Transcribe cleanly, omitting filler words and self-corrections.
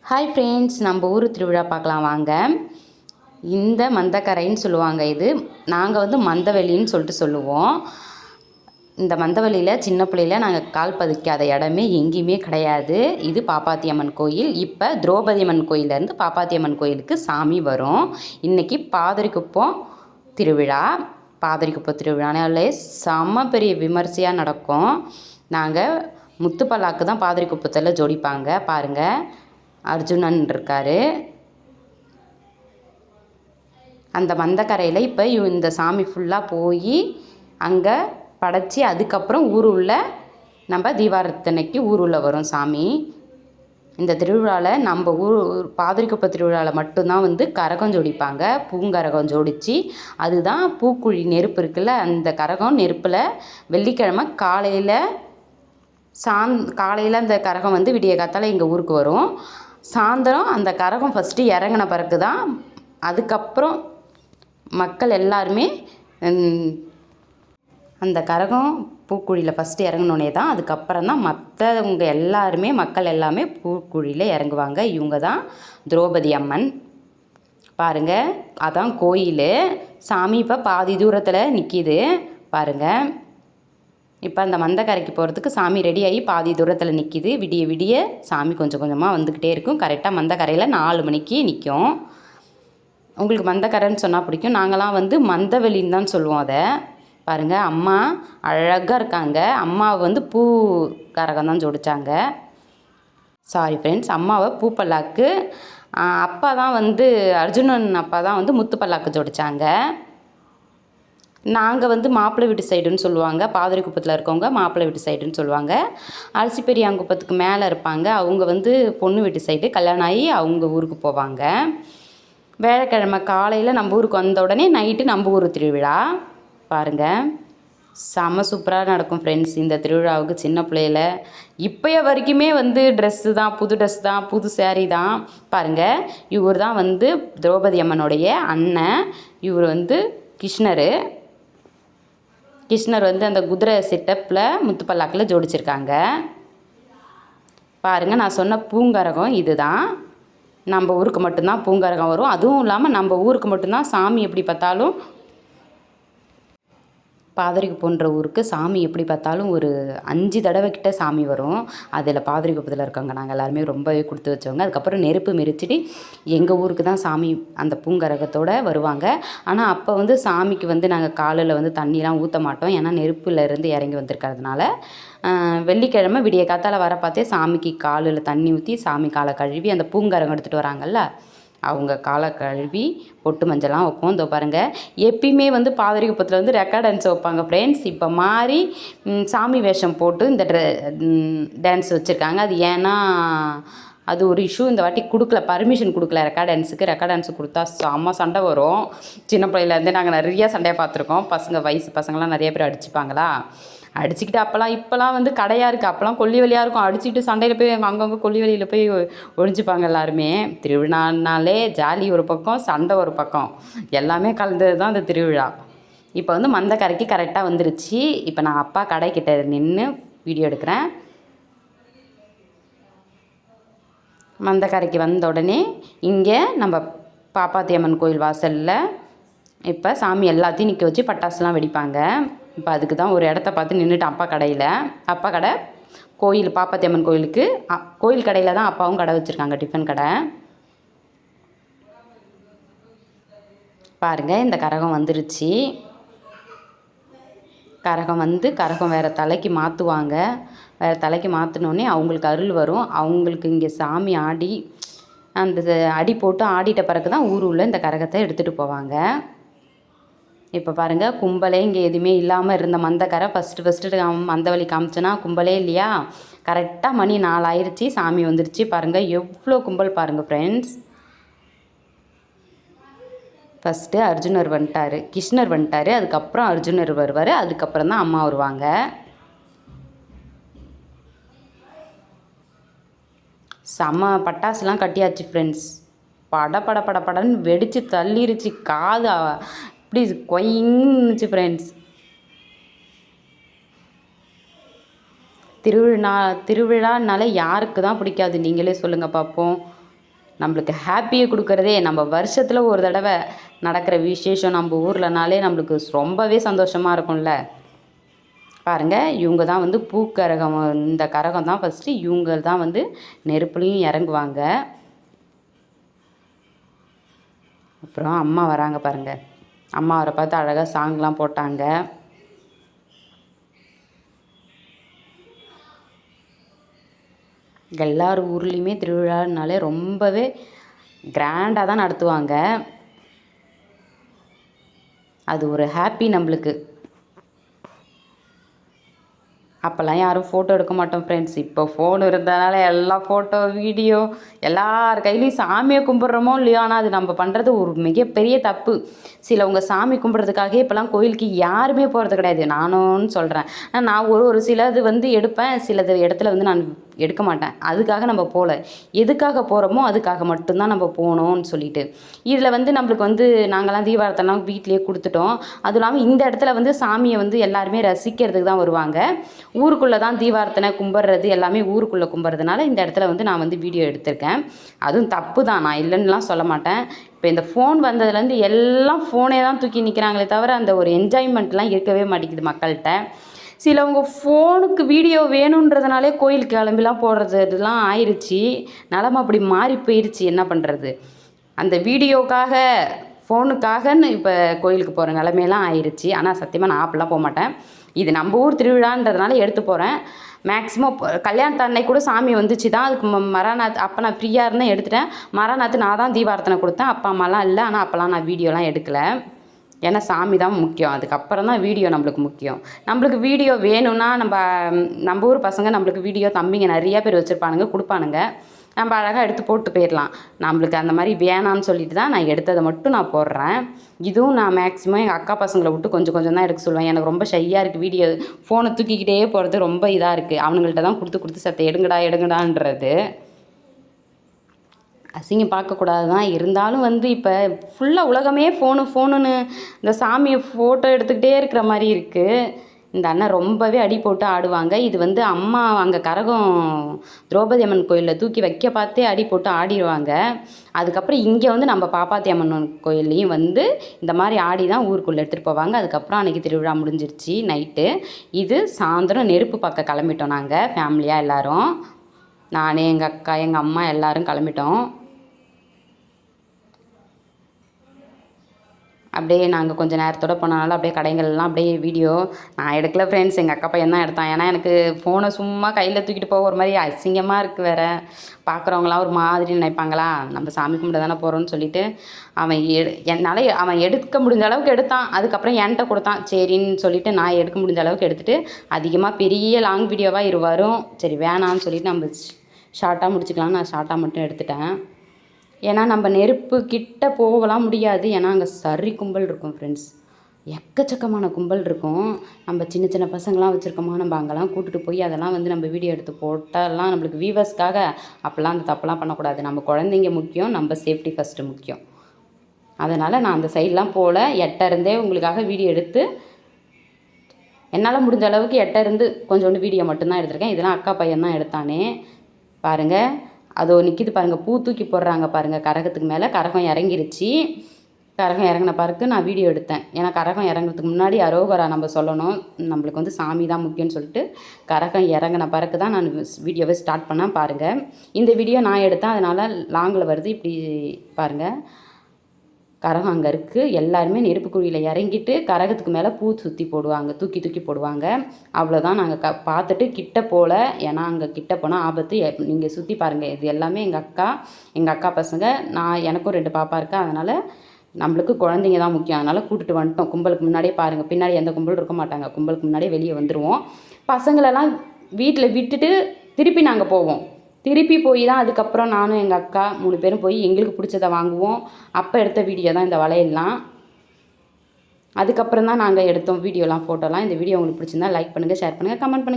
Hi friends, நம்ம ஊர் திருவிழா பார்க்கலாம் வாங்க. இந்த மந்தக்கரைன்னு சொல்லுவாங்க. இது நாங்கள் வந்து மந்தவெளின்னு சொல்லுவோம். இந்த மந்தவெளியில் சின்ன பிள்ளையில் நாங்கள் கால் பதிக்காத இடமே எங்கேயுமே கிடையாது. இது பாப்பாத்தி அம்மன் கோயில். இப்போ திரௌபதி அம்மன் கோயிலேருந்து பாப்பாத்தி அம்மன் கோயிலுக்கு சாமி வரும். இன்றைக்கி பாதிரிக்குப்பம் திருவிழா. பாதிரிக்குப்பம் திருவிழானாலே செம்ம பெரிய விமர்சையாக நடக்கும். நாங்கள் முத்துப்பல்லாக்கு தான் பாதிரிக்குப்பத்தில் ஜோடிப்பாங்க. பாருங்கள், அர்ஜுனன் இருக்கார். அந்த மந்தக்கரையில் இப்போ இந்த சாமி ஃபுல்லாக போய் அங்கே படைச்சி அதுக்கப்புறம் ஊருள்ள நம்ம தீபாரத்தனைக்கு ஊருள்ள வரும் சாமி. இந்த திருவிழாவில் நம்ம ஊர் பாதிரிக்குப்பம் திருவிழாவில் மட்டும்தான் வந்து கரகம் ஜோடிப்பாங்க. பூங்கரகம் ஜோடித்து அதுதான் பூக்குழி நெருப்பு இருக்குல்ல, அந்த கரகம் நெருப்பில் வெள்ளிக்கிழமை காலையில் அந்த கரகம் வந்து விடிய காத்தால எங்கள் ஊருக்கு வரும். சாயந்தரம் அந்த கரகம் ஃபஸ்ட்டு இறங்கின பிறகு தான் அதுக்கப்புறம் மக்கள் எல்லாருமே அந்த கரகம் பூக்குழியில் ஃபஸ்ட்டு இறங்கினோடனே தான் அதுக்கப்புறம் தான் மற்றவங்க எல்லாருமே மக்கள் எல்லாமே பூக்குழியில் இறங்குவாங்க. இவங்க தான் திரௌபதி அம்மன். பாருங்கள், அதான் கோயில். சாமி இப்போ பாதி தூரத்தில் நிற்கிது பாருங்கள். இப்போ அந்த மந்தக்கரைக்கு போகிறதுக்கு சாமி ரெடியாகி பாதி தூரத்தில் நிற்கிது. விடிய விடிய சாமி கொஞ்சம் கொஞ்சமாக வந்துக்கிட்டே இருக்கும். கரெக்டாக மந்தக்கரையில் 4 மணிக்கு நிற்கும். உங்களுக்கு மந்தக்கரைன்னு சொன்னால் பிடிக்கும். நாங்களாம் வந்து மந்தவெளின்னு தான் சொல்லுவோம் அதை. பாருங்கள், அம்மா அழகாக இருக்காங்க. அம்மாவை வந்து பூ கரகம் தான் ஜோடித்தாங்க. சாரி ஃப்ரெண்ட்ஸ், அம்மாவை பூப்பல்லாக்கு, அப்பா தான் வந்து அர்ஜுனன் அப்பா தான் வந்து முத்துப்பல்லாக்கு ஜோடித்தாங்க. நாங்கள் வந்து மாப்பிள்ளை வீட்டு சைடுன்னு சொல்லுவாங்க. பாதிரிக்குப்பத்தில் இருக்கவங்க மாப்பிள்ளை வீட்டு சைடுன்னு சொல்லுவாங்க. அரிசி பெரியாங்குப்பத்துக்கு மேலே இருப்பாங்க, அவங்க வந்து பொண்ணு வீட்டு சைடு. கல்யாணம் ஆகி அவங்க ஊருக்கு போவாங்க. வியாழக்கிழமை காலையில் நம்ம ஊருக்கு வந்த உடனே நைட்டு நம்ம ஊர் திருவிழா. பாருங்கள், செம்ம சூப்பராக நடக்கும் ஃப்ரெண்ட்ஸ் இந்த திருவிழாவுக்கு. சின்ன பிள்ளையில் இப்போய வரைக்குமே வந்து ட்ரெஸ்ஸு தான், புது ட்ரெஸ் தான், புது சேரீ தான். பாருங்கள், இவர் தான் வந்து திரௌபதி அம்மனுடைய அண்ணன். இவர் வந்து கிருஷ்ணர் வந்து அந்த குதிரை செட்டப்பில் முத்துப்பல்லாக்கில் ஜோடிச்சிருக்காங்க. பாருங்கள், நான் சொன்ன பூங்கரகம் இது தான். நம்ம ஊருக்கு மட்டும்தான் பூங்கரகம் வரும். அதுவும் இல்லாமல் நம்ம ஊருக்கு மட்டும்தான் சாமி எப்படி பார்த்தாலும், பாதிரிக்குப்பம்ன்ற ஊருக்கு சாமி எப்படி பார்த்தாலும் ஒரு 5 தடவை கிட்ட சாமி வரும். அதில் பாதிரிக்குப்பத்தில் இருக்கவங்க நாங்கள் எல்லாருமே ரொம்பவே கொடுத்து வச்சவங்க. அதுக்கப்புறம் நெருப்பு மெரிச்சிட்டு எங்கள் ஊருக்கு தான் சாமி அந்த பூங்கரகத்தோடு வருவாங்க. ஆனால் அப்போ வந்து சாமிக்கு வந்து நாங்கள் காலில் வந்து தண்ணிலாம் ஊற்ற மாட்டோம். ஏன்னா நெருப்புலேருந்து இறங்கி வந்திருக்கிறதுனால. வெள்ளிக்கிழமை விடிய காத்தால் வர பார்த்தே சாமிக்கு காலில் தண்ணி ஊற்றி சாமி காலை கழுவி அந்த பூங்கரகம் எடுத்துகிட்டு வராங்கல்ல, அவங்க காலை கழுவி பொட்டு மஞ்சள்லாம் வைப்போம். இதோ பாருங்கள், எப்பயுமே வந்து பாதிரிக்குப்பத்தில் வந்து ரெக்கார்ட் டான்ஸ் வைப்பாங்க ஃப்ரெண்ட்ஸ். இப்போ மாறி சாமி வேஷம் போட்டு இந்த டான்ஸ் வச்சுருக்காங்க. அது ஏன்னா அது ஒரு இஷ்யூ. இந்த வாட்டி பர்மிஷன் கொடுக்கல ரெக்கார்ட் டான்ஸுக்கு. ரெக்கார்ட் டான்ஸுக்கு கொடுத்தா செம்ம சண்டை வரும். சின்ன பிள்ளையிலேருந்தே நாங்கள் நிறையா சண்டையை பார்த்துருக்கோம். வயசு பசங்களாம் நிறைய பேர் அடிச்சுப்பாங்களா, அடிச்சுக்கிட்டு இப்போலாம் வந்து கடையாக இருக்குது. அப்போலாம் கொல்லி வழியாக இருக்கும். அடிச்சுக்கிட்டு சண்டையில் போய் அங்கங்கே கொல்லி வழியில் போய் ஒழிஞ்சிப்பாங்க எல்லாருமே. திருவிழானாலே ஜாலி ஒரு பக்கம், சண்டை ஒரு பக்கம், எல்லாமே கலந்தது தான் இந்த திருவிழா. இப்போ வந்து மந்தக்கரைக்கு கரெக்டாக வந்துருச்சு. இப்போ நான் அப்பா கடைக்கிட்ட நின்று வீடியோ எடுக்கிறேன். மந்தக்கரைக்கு வந்த உடனே இங்கே நம்ம பாப்பாத்தி அம்மன் கோயில் வாசலில் இப்போ சாமி எல்லாத்தையும் நிற்க வச்சு பட்டாசுலாம் வெடிப்பாங்க. இப்போ அதுக்கு தான் ஒரு இடத்த பார்த்து நின்றுட்டு அப்பா கடை கோயில் பாப்பாத்தி அம்மன் கோயிலுக்கு கோயில் கடையில் தான் அப்பாவும் கடை வச்சுருக்காங்க, டிஃபன் கடை. பாருங்கள், இந்த கரகம் வந்துருச்சு. கரகம் வேறு தலைக்கு மாற்றுவாங்க. வேறு தலைக்கு மாற்றினோடனே அவங்களுக்கு அருள் வரும். அவங்களுக்கு இங்கே சாமி ஆடி அந்த அடி போட்டு ஆடிட்ட பிறகு தான் ஊர் உள்ள இந்த கரகத்தை எடுத்துகிட்டு போவாங்க. இப்போ பாருங்கள், கும்பலே இங்கே எதுவுமே இல்லாமல் இருந்த மந்தக்கரை ஃபஸ்ட்டு மந்தவெளி காமிச்சேன்னா கும்பலே இல்லையா. கரெக்டாக மணி 4 ஆயிடுச்சு, சாமி வந்துருச்சு. பாருங்கள் எவ்வளோ கும்பல் பாருங்கள் ஃப்ரெண்ட்ஸ். ஃபஸ்ட்டு அர்ஜுனர் வந்துட்டார், கிருஷ்ணர் வந்துட்டார், அதுக்கப்புறம் அர்ஜுனர் வருவார், அதுக்கப்புறம் தான் அம்மா வருவாங்க. செம்ம பட்டாசுலாம் கட்டியாச்சு ஃப்ரெண்ட்ஸ். படன்னு வெடித்து தள்ளிருச்சு. காது இப்படி கொயின்னுச்சு ஃப்ரெண்ட்ஸ். திருவிழானாலே யாருக்கு தான் பிடிக்காது, நீங்களே சொல்லுங்கள் பார்ப்போம். நம்மளுக்கு ஹாப்பியை கொடுக்குறதே நம்ம வருஷத்தில் ஒரு தடவை நடக்கிற விசேஷம் நம்ம ஊர்லனாலே நம்மளுக்கு ரொம்பவே சந்தோஷமாக இருக்கும்ல. பாருங்கள், இவங்க தான் வந்து பூக்கரகம். இந்த கரகம் தான் ஃபஸ்ட்டு இவங்க தான் வந்து நெருப்புலையும் இறங்குவாங்க. அப்புறம் அம்மா வராங்க பாருங்கள். அம்மா அவரை பார்த்து அழகாக சாங்லாம் போட்டாங்க. எல்லார் ஊர்லேயுமே திருவிழானாலே ரொம்பவே கிராண்டாக தான் நடத்துவாங்க. அது ஒரு ஹாப்பி நம்மளுக்கு. அப்போல்லாம் யாரும் ஃபோட்டோ எடுக்க மாட்டோம் ஃப்ரெண்ட்ஸ். இப்போ ஃபோன் இருந்ததுனால எல்லாம் ஃபோட்டோ வீடியோ எல்லார் கையிலையும் சாமியை கும்பிட்றோமோ இல்லையோ, ஆனால் அது நம்ம பண்ணுறது ஒரு மிகப்பெரிய தப்பு. சிலவங்க சாமி கும்பிட்றதுக்காகவே இப்போலாம் கோயிலுக்கு யாருமே போகிறது கிடையாது. நானும்னு சொல்கிறேன். நான் ஒரு சிலது வந்து எடுப்பேன், சிலது இடத்துல வந்து நான் எடுக்க மாட்டேன். அதுக்காக நம்ம போகல. எதுக்காக போகிறோமோ அதுக்காக மட்டும்தான் நம்ம போகணும்னு சொல்லிட்டு. இதில் வந்து நம்மளுக்கு வந்து நாங்கள்லாம் தீபாரத்தெல்லாம் வீட்டிலேயே கொடுத்துட்டோம். அதுவும் இல்லாமல் இந்த இடத்துல வந்து சாமியை வந்து எல்லாருமே ரசிக்கிறதுக்கு தான் வருவாங்க. ஊருக்குள்ளே தான் தீபாரத்தனை கும்பிட்றது எல்லாமே ஊருக்குள்ளே கும்பிட்றதுனால இந்த இடத்துல வந்து நான் வந்து வீடியோ எடுத்திருக்கேன். அதுவும் தப்பு தான், நான் இல்லைன்னுலாம் சொல்ல மாட்டேன். இப்போ இந்த ஃபோன் வந்ததுலேருந்து எல்லாம் ஃபோனே தான் தூக்கி நிற்கிறாங்களே தவிர அந்த ஒரு என்ஜாய்மெண்ட்லாம் இருக்கவே மாட்டேங்குது மக்கள்கிட்ட. சிலவங்க ஃபோனுக்கு வீடியோ வேணுன்றதுனாலே கோயிலுக்கு கிளம்பிலாம் போடுறது இதெல்லாம் ஆயிடுச்சு. நிலமை அப்படி மாறி போயிடுச்சு. என்ன பண்ணுறது? அந்த வீடியோக்காக ஃபோனுக்காகன்னு இப்போ கோயிலுக்கு போகிற நிலமையெல்லாம் ஆயிடுச்சு. ஆனால் சத்தியமாக நான் அப்படிலாம் போக மாட்டேன். இது நம்ம ஊர் திருவிழான்றதுனால எடுத்து போகிறேன். மேக்ஸிமம் கல்யாணத்து அன்னைக்கு கூட சாமி வந்துச்சு தான். அதுக்கு மராநாத் அப்போ நான் ஃப்ரீயாக இருந்தேன், எடுத்துட்டேன். மராநாத்து நான் தான் தீபாரத்தனை கொடுத்தேன். அப்பா அம்மாலாம் இல்லை. ஆனால் அப்போல்லாம் நான் வீடியோலாம் எடுக்கலை. ஏன்னா சாமி தான் முக்கியம். அதுக்கப்புறம் தான் வீடியோ நம்மளுக்கு முக்கியம். நம்மளுக்கு வீடியோ வேணும்னா நம்ம ஊர் பசங்க நம்மளுக்கு வீடியோ தம்பிங்க நிறையா பேர் வச்சுருப்பானுங்க, கொடுப்பானுங்க. நம்ம அழகாக எடுத்து போட்டு போயிடலாம். நம்மளுக்கு அந்த மாதிரி வேணான்னு சொல்லிட்டு தான் நான் எடுத்ததை மட்டும் நான் போடுறேன். இதுவும் நான் மேக்ஸிமம் எங்கள் அக்கா பசங்களை விட்டு கொஞ்சம் கொஞ்சம் தான் எடுக்க சொல்லுவேன். எனக்கு ரொம்ப ஷையாக இருக்குது. வீடியோ ஃபோனை தூக்கிக்கிட்டே போகிறது ரொம்ப இதாக இருக்குது. அவனுங்கள்ட்ட தான் கொடுத்து சத்த எடுங்கடான்றது. அசிங்கம் பார்க்கக்கூடாது தான். இருந்தாலும் வந்து இப்போ ஃபுல்லாக உலகமே ஃபோனுன்னு இந்த சாமியை ஃபோட்டோ எடுத்துக்கிட்டே இருக்கிற மாதிரி இருக்குது. இந்த அண்ணன் ரொம்பவே அடி போட்டு ஆடுவாங்க. இது வந்து அம்மா அங்கே கரகம் திரௌபதி அம்மன் கோயிலில் தூக்கி வைக்க பார்த்தே அடி போட்டு ஆடிடுவாங்க. அதுக்கப்புறம் இங்கே வந்து நம்ம பாப்பாத்தி அம்மன் கோயில்லையும் வந்து இந்த மாதிரி ஆடி தான் ஊருக்குள்ளே எடுத்துகிட்டு போவாங்க. அதுக்கப்புறம் அன்றைக்கி திருவிழா முடிஞ்சிருச்சு நைட்டு. இது சாயந்தரம் நெருப்பு பார்க்க கிளம்பிட்டோம் நாங்கள் ஃபேமிலியாக எல்லோரும். நான், எங்கள் அக்கா, எங்கள் அம்மா எல்லோரும் கிளம்பிட்டோம். அப்படியே நாங்கள் கொஞ்சம் நேரத்தோடு போனனால அப்படியே கடைகள்லாம் அப்படியே வீடியோ நான் எடுக்கல ஃப்ரெண்ட்ஸ். எங்கள் அக்கா பையன் தான் எடுத்தான். ஏன்னா எனக்கு ஃபோனை சும்மா கையில் தூக்கிட்டு போக ஒரு மாதிரி அசிங்கமாக இருக்குது வேறு. பார்க்குறவங்களாம் ஒரு மாதிரி நினைப்பாங்களா, நம்ம சாமி கும்பிட தானே போகிறோன்னு சொல்லிவிட்டு என்னால் அவன் எடுக்க முடிஞ்ச அளவுக்கு எடுத்தான். அதுக்கப்புறம் என்கிட்ட கொடுத்தான். சரின்னு சொல்லிவிட்டு நான் எடுக்க முடிஞ்ச அளவுக்கு எடுத்துகிட்டு அதிகமாக பெரிய லாங் வீடியோவாக வரும். சரி வேணான்னு சொல்லிவிட்டு நம்ம ஷார்ட்டாக முடிச்சுக்கலாம்னு நான் ஷார்ட்டாக மட்டும் எடுத்துட்டேன். ஏன்னா நம்ம நெருப்பு கிட்ட போகலாம் முடியாது. ஏன்னா அங்கே சரி கும்பல் இருக்கும் ஃப்ரெண்ட்ஸ். எக்கச்சக்கமான கும்பல் இருக்கும். நம்ம சின்ன சின்ன பசங்களாம் வச்சுருக்கோமா, நம்ம அங்கெல்லாம் கூட்டிகிட்டு போய் அதெல்லாம் வந்து நம்ம வீடியோ எடுத்து போட்டாலாம் நம்மளுக்கு வியூவர்ஸ்க்காக அப்போல்லாம் அந்த தப்பெல்லாம் பண்ணக்கூடாது. நம்ம குழந்தைங்க முக்கியம், நம்ம சேஃப்டி ஃபஸ்ட்டு முக்கியம். அதனால் நான் அந்த சைட்லாம் போகல. இருந்தே உங்களுக்காக வீடியோ எடுத்து என்னால் முடிஞ்ச அளவுக்கு இருந்து கொஞ்சோண்டு வீடியோ மட்டும்தான் எடுத்திருக்கேன். இதெல்லாம் அக்கா பையன் தான் எடுத்தானே. பாருங்கள், அதோ நிற்கிது பாருங்கள், பூ தூக்கி போடுறாங்க பாருங்கள் கரகத்துக்கு மேலே. கரகம் இறங்கிருச்சு. கரகம் இறங்கின பிறகு நான் வீடியோ எடுத்தேன். ஏன்னா கரகம் இறங்குறதுக்கு முன்னாடி அரோகரா நம்ம சொல்லணும். நம்மளுக்கு வந்து சாமி தான் முக்கியம்னு சொல்லிட்டு கரகம் இறங்கின பிறகு தான் நான் வீடியோவை ஸ்டார்ட் பண்ணேன். பாருங்கள், இந்த வீடியோ நான் எடுத்தேன், அதனால் லாங்கில் வருது. இப்படி பாருங்கள், கரகம் அங்கே இருக்குது. எல்லாருமே நெருப்பு குழியில் இறங்கிட்டு கரகத்துக்கு மேலே பூ சுற்றி போடுவாங்க, தூக்கி போடுவாங்க. அவ்வளோதான். நாங்கள் பார்த்துட்டு கிட்ட போகல. ஏன்னா அங்கே கிட்ட போனால் ஆபத்து. நீங்கள் சுற்றி பாருங்கள். இது எல்லாமே எங்கள் அக்கா பசங்க. எனக்கும் 2 பாப்பா இருக்கா. அதனால் நம்மளுக்கு குழந்தைங்க தான் முக்கியம். அதனால் கூட்டிட்டு வந்துட்டோம். கும்பலுக்கு முன்னாடியே பாருங்கள், பின்னாடி எந்த கும்பலும் இருக்க மாட்டாங்க. கும்பலுக்கு முன்னாடியே வெளியே வந்துடுவோம். பசங்களெல்லாம் வீட்டில் விட்டுட்டு திருப்பி நாங்கள் போவோம். திருப்பி போய் தான் அதுக்கப்புறம் நானும் எங்கள் அக்கா 3 பேரும் போய் எங்களுக்கு பிடிச்சதை வாங்குவோம். அப்போ எடுத்த வீடியோ தான் இந்த வளையல்லாம். அதுக்கப்புறம் தான் நாங்கள் எடுத்தோம் வீடியோலாம், ஃபோட்டோலாம். இந்த வீடியோ உங்களுக்கு பிடிச்சிருந்தா லைக் பண்ணுங்கள், ஷேர் பண்ணுங்கள், கமெண்ட் பண்ணுங்கள்.